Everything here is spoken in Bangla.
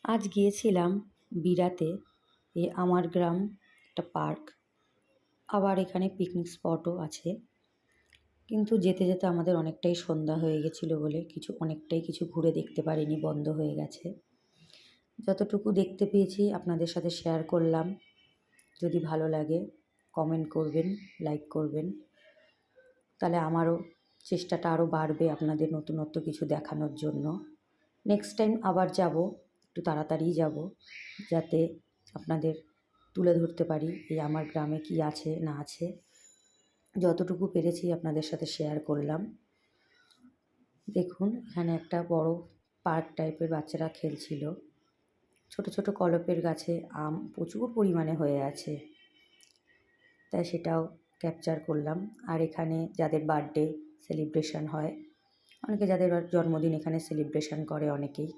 আজ গিয়েছিলাম বিরাতে। আমার গ্রাম একটা পার্ক, আবার এখানে পিকনিক স্পটও আছে। কিন্তু যেতে যেতে আমাদের অনেকটাই সন্ধ্যা হয়ে গেছিলো বলে অনেকটাই কিছু ঘুরে দেখতে পারিনি, বন্ধ হয়ে গেছে। যতটুকু দেখতে পেয়েছি আপনাদের সাথে শেয়ার করলাম। যদি ভালো লাগে কমেন্ট করবেন, লাইক করবেন, তাহলে আমারও চেষ্টাটা আরও বাড়বে আপনাদের নতুনত্ব কিছু দেখানোর জন্য। নেক্সট টাইম আবার যাব, একটু তাড়াতাড়িই যাব, যাতে আপনাদের তুলে ধরতে পারি এই আমার গ্রামে কী আছে না আছে। যতটুকু পেরেছি আপনাদের সাথে শেয়ার করলাম। দেখুন, এখানে একটা বড় পার্ক টাইপের বাচ্চারা খেলছিল। ছোট ছোট কলপের গাছে আম প্রচুর পরিমাণে হয়ে আছে, তাই সেটাও ক্যাপচার করলাম। আর এখানে যাদের বার্থডে সেলিব্রেশন হয়, অনেকে যাদের জন্মদিন এখানে সেলিব্রেশন করে অনেকেই।